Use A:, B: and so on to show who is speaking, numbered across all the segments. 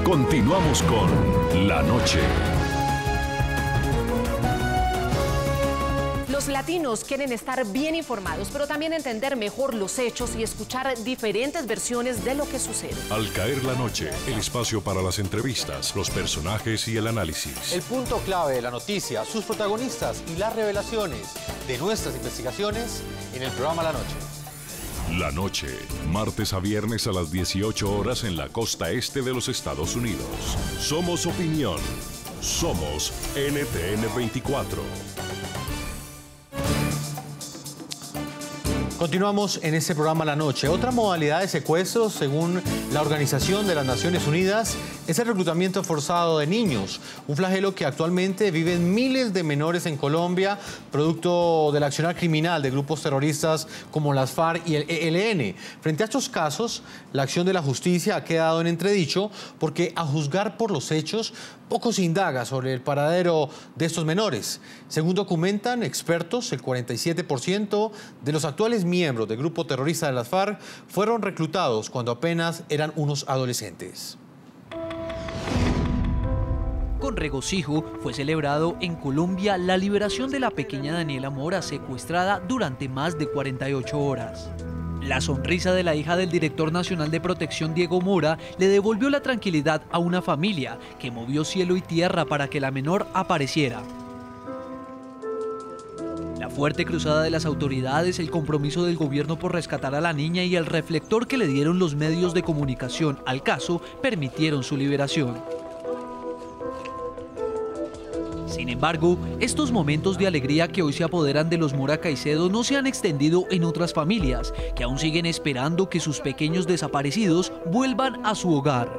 A: Continuamos con La Noche.
B: Los latinos quieren estar bien informados, pero también entender mejor los hechos y escuchar diferentes versiones de lo que sucede.
A: Al caer la noche, el espacio para las entrevistas, los personajes y el análisis.
C: El punto clave de la noticia, sus protagonistas y las revelaciones de nuestras investigaciones en el programa La Noche.
A: La Noche, martes a viernes a las 18 horas en la costa este de los Estados Unidos. Somos opinión. Somos NTN 24.
C: Continuamos en este programa La Noche. Otra modalidad de secuestros, según la Organización de las Naciones Unidas, es el reclutamiento forzado de niños, un flagelo que actualmente viven miles de menores en Colombia, producto del accionar criminal de grupos terroristas como las FARC y el ELN. Frente a estos casos, la acción de la justicia ha quedado en entredicho porque, a juzgar por los hechos, poco se indaga sobre el paradero de estos menores. Según documentan expertos, el 47% de los actuales miembros del grupo terrorista de las FARC fueron reclutados cuando apenas eran unos adolescentes.
D: Con regocijo fue celebrado en Colombia la liberación de la pequeña Daniela Mora, secuestrada durante más de 48 horas. La sonrisa de la hija del director nacional de protección, Diego Mora, le devolvió la tranquilidad a una familia que movió cielo y tierra para que la menor apareciera. La fuerte cruzada de las autoridades, el compromiso del gobierno por rescatar a la niña y el reflector que le dieron los medios de comunicación al caso permitieron su liberación. Sin embargo, estos momentos de alegría que hoy se apoderan de los Mora Caicedo no se han extendido en otras familias, que aún siguen esperando que sus pequeños desaparecidos vuelvan a su hogar.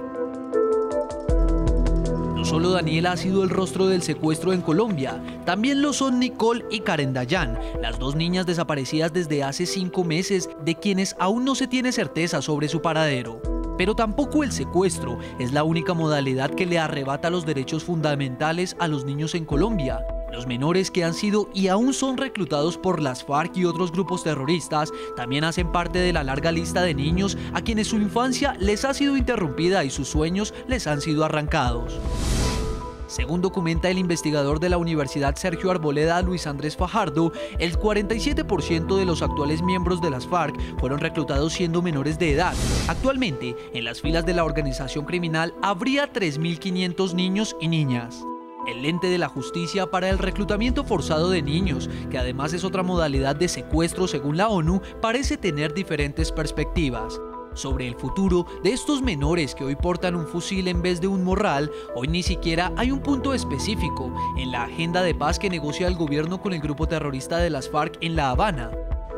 D: No solo Daniela ha sido el rostro del secuestro en Colombia, también lo son Nicole y Karen Dayan, las dos niñas desaparecidas desde hace 5 meses, de quienes aún no se tiene certeza sobre su paradero. Pero tampoco el secuestro es la única modalidad que le arrebata los derechos fundamentales a los niños en Colombia. Los menores que han sido y aún son reclutados por las FARC y otros grupos terroristas también hacen parte de la larga lista de niños a quienes su infancia les ha sido interrumpida y sus sueños les han sido arrancados. Según documenta el investigador de la Universidad Sergio Arboleda, Luis Andrés Fajardo, el 47% de los actuales miembros de las FARC fueron reclutados siendo menores de edad. Actualmente, en las filas de la organización criminal habría 3.500 niños y niñas. El lente de la justicia para el reclutamiento forzado de niños, que además es otra modalidad de secuestro según la ONU, parece tener diferentes perspectivas. Sobre el futuro de estos menores que hoy portan un fusil en vez de un morral, hoy ni siquiera hay un punto específico en la agenda de paz que negocia el gobierno con el grupo terrorista de las FARC en La Habana.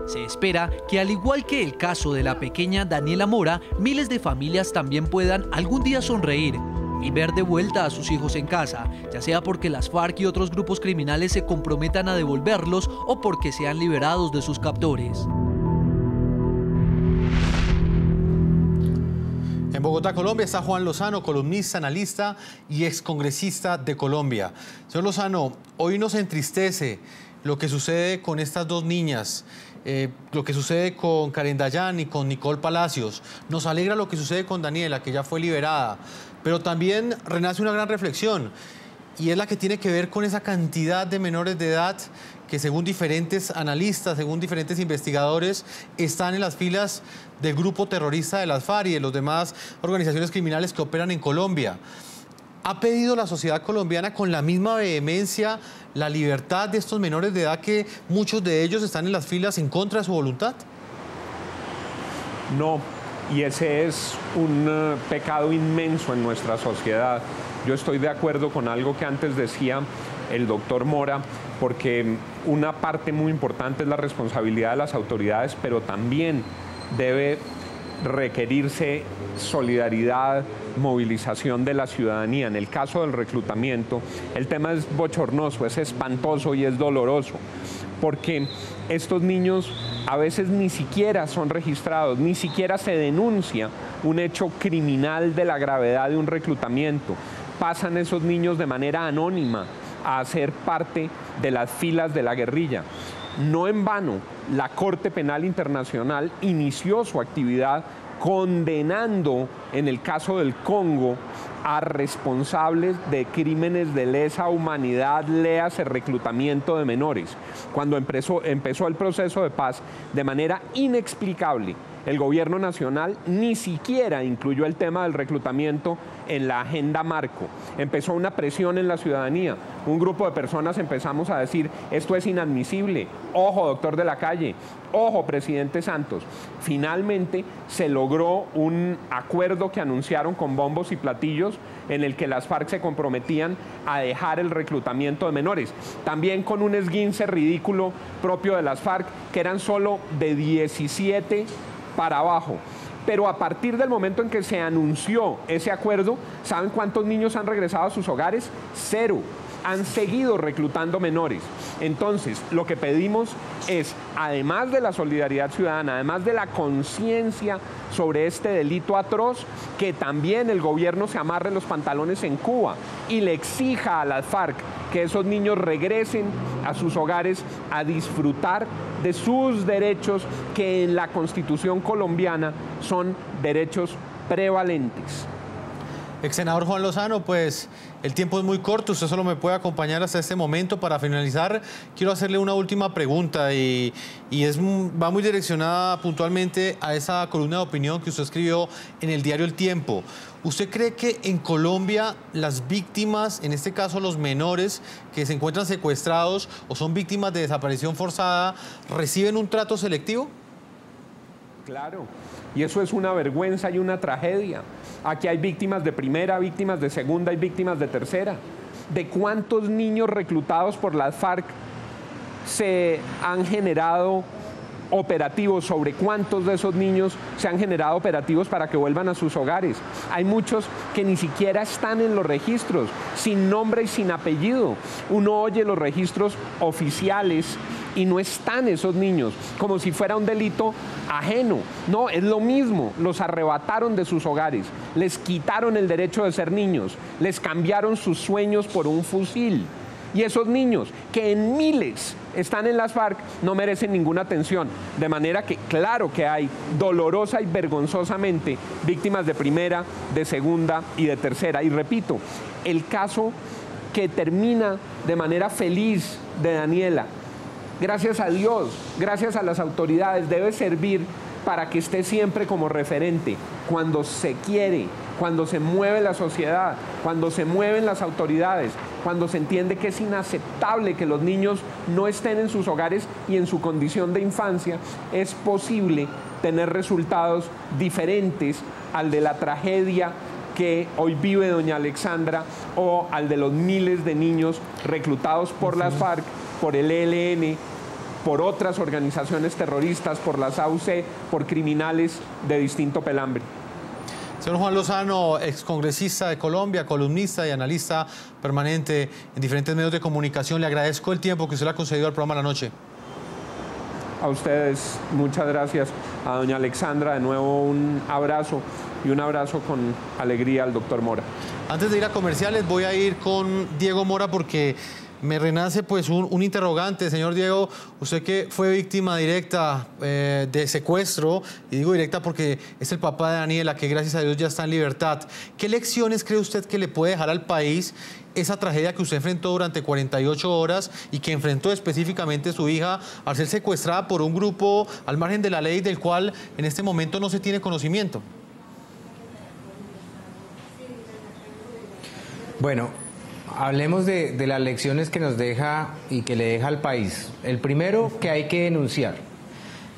D: Se espera que, al igual que el caso de la pequeña Daniela Mora, miles de familias también puedan algún día sonreír y ver de vuelta a sus hijos en casa, ya sea porque las FARC y otros grupos criminales se comprometan a devolverlos o porque sean liberados de sus captores.
C: En Bogotá, Colombia, está Juan Lozano, columnista, analista y excongresista de Colombia. Señor Lozano, hoy nos entristece lo que sucede con estas dos niñas, lo que sucede con Karen Dayan y con Nicole Palacios. Nos alegra lo que sucede con Daniela, que ya fue liberada, pero también renace una gran reflexión, y es la que tiene que ver con esa cantidad de menores de edad que, según diferentes analistas, según diferentes investigadores, están en las filas del grupo terrorista de las FARC y de las demás organizaciones criminales que operan en Colombia. ¿Ha pedido la sociedad colombiana con la misma vehemencia la libertad de estos menores de edad, que muchos de ellos están en las filas en contra de su voluntad?
E: No, y ese es un pecado inmenso en nuestra sociedad. Yo estoy de acuerdo con algo que antes decía el doctor Mora, porque una parte muy importante es la responsabilidad de las autoridades, pero también debe requerirse solidaridad, movilización de la ciudadanía. En el caso del reclutamiento, el tema es bochornoso, es espantoso y es doloroso, porque estos niños a veces ni siquiera son registrados, ni siquiera se denuncia un hecho criminal de la gravedad de un reclutamiento. Pasan esos niños de manera anónima a ser parte de las filas de la guerrilla. No en vano, la Corte Penal Internacional inició su actividad condenando, en el caso del Congo, a responsables de crímenes de lesa humanidad, léase reclutamiento de menores. Cuando empezó el proceso de paz, de manera inexplicable, el gobierno nacional ni siquiera incluyó el tema del reclutamiento en la agenda marco. Empezó una presión en la ciudadanía. Un grupo de personas empezamos a decir, esto es inadmisible. Ojo, doctor de la Calle. Ojo, presidente Santos. Finalmente se logró un acuerdo que anunciaron con bombos y platillos en el que las FARC se comprometían a dejar el reclutamiento de menores. También con un esguince ridículo propio de las FARC, que eran solo de 17 para abajo. Pero a partir del momento en que se anunció ese acuerdo, ¿saben cuántos niños han regresado a sus hogares? 0. Han seguido reclutando menores. Entonces, lo que pedimos es, además de la solidaridad ciudadana, además de la conciencia sobre este delito atroz, que también el gobierno se amarre los pantalones en Cuba y le exija a las FARC que esos niños regresen a sus hogares a disfrutar de sus derechos, que en la Constitución colombiana son derechos prevalentes.
C: Ex senador Juan Lozano, pues el tiempo es muy corto, usted solo me puede acompañar hasta este momento. Para finalizar, quiero hacerle una última pregunta y va muy direccionada puntualmente a esa columna de opinión que usted escribió en el diario El Tiempo. ¿Usted cree que en Colombia las víctimas, en este caso los menores que se encuentran secuestrados o son víctimas de desaparición forzada, reciben un trato selectivo?
E: Claro, y eso es una vergüenza y una tragedia. Aquí hay víctimas de primera, víctimas de segunda y víctimas de tercera. ¿De cuántos niños reclutados por las FARC se han generado operativos? ¿Sobre cuántos de esos niños se han generado operativos para que vuelvan a sus hogares? Hay muchos que ni siquiera están en los registros, sin nombre y sin apellido. Uno oye los registros oficiales y no están esos niños, como si fuera un delito ajeno. No, es lo mismo, los arrebataron de sus hogares, les quitaron el derecho de ser niños, les cambiaron sus sueños por un fusil. Y esos niños, que en miles están en las FARC, no merecen ninguna atención. De manera que, claro que hay dolorosa y vergonzosamente víctimas de primera, de segunda y de tercera. Y repito, el caso que termina de manera feliz de Daniela, gracias a Dios, gracias a las autoridades, debe servir para que esté siempre como referente. Cuando se quiere, cuando se mueve la sociedad, cuando se mueven las autoridades, cuando se entiende que es inaceptable que los niños no estén en sus hogares y en su condición de infancia, es posible tener resultados diferentes al de la tragedia que hoy vive doña Alexandra o al de los miles de niños reclutados por las FARC, por el ELN, por otras organizaciones terroristas, por las AUC, por criminales de distinto pelambre.
C: Señor Juan Lozano, excongresista de Colombia, columnista y analista permanente en diferentes medios de comunicación, le agradezco el tiempo que usted le ha concedido al programa La Noche.
E: A ustedes, muchas gracias. A doña Alexandra, de nuevo un abrazo y un abrazo con alegría al doctor Mora.
C: Antes de ir a comerciales, voy a ir con Diego Mora porque me renace pues un interrogante. Señor Diego, usted que fue víctima directa de secuestro, y digo directa porque es el papá de Daniela, que gracias a Dios ya está en libertad. ¿Qué lecciones cree usted que le puede dejar al país esa tragedia que usted enfrentó durante 48 horas y que enfrentó específicamente su hija al ser secuestrada por un grupo al margen de la ley del cual en este momento no se tiene conocimiento?
F: Bueno, hablemos de las lecciones que nos deja y que le deja al país. El primero, que hay que denunciar,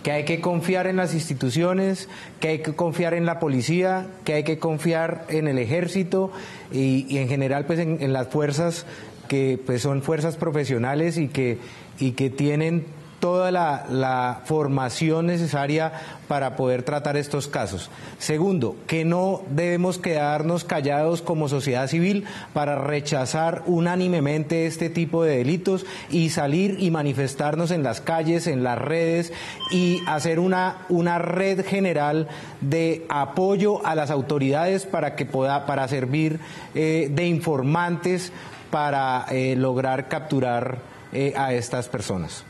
F: que hay que confiar en las instituciones, que hay que confiar en la policía, que hay que confiar en el ejército y en general pues en las fuerzas que pues son fuerzas profesionales y que tienen toda la formación necesaria para poder tratar estos casos. Segundo, que no debemos quedarnos callados como sociedad civil para rechazar unánimemente este tipo de delitos y salir y manifestarnos en las calles, en las redes y hacer una red general de apoyo a las autoridades para servir de informantes para lograr capturar a estas personas.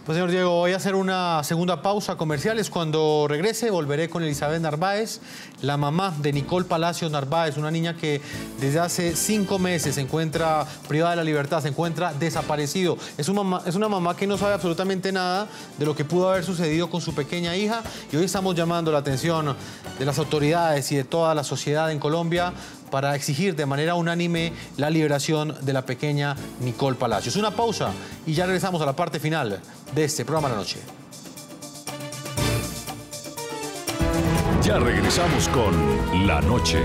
C: Pues señor Diego, voy a hacer una segunda pausa comerciales. Cuando regrese volveré con Elizabeth Narváez, la mamá de Nicole Palacios Narváez, una niña que desde hace 5 meses se encuentra privada de la libertad, se encuentra desaparecido. Es una mamá que no sabe absolutamente nada de lo que pudo haber sucedido con su pequeña hija, y hoy estamos llamando la atención de las autoridades y de toda la sociedad en Colombia para exigir de manera unánime la liberación de la pequeña Nicole Palacios. Una pausa y ya regresamos a la parte final de este programa de la noche.
A: Ya regresamos con La Noche.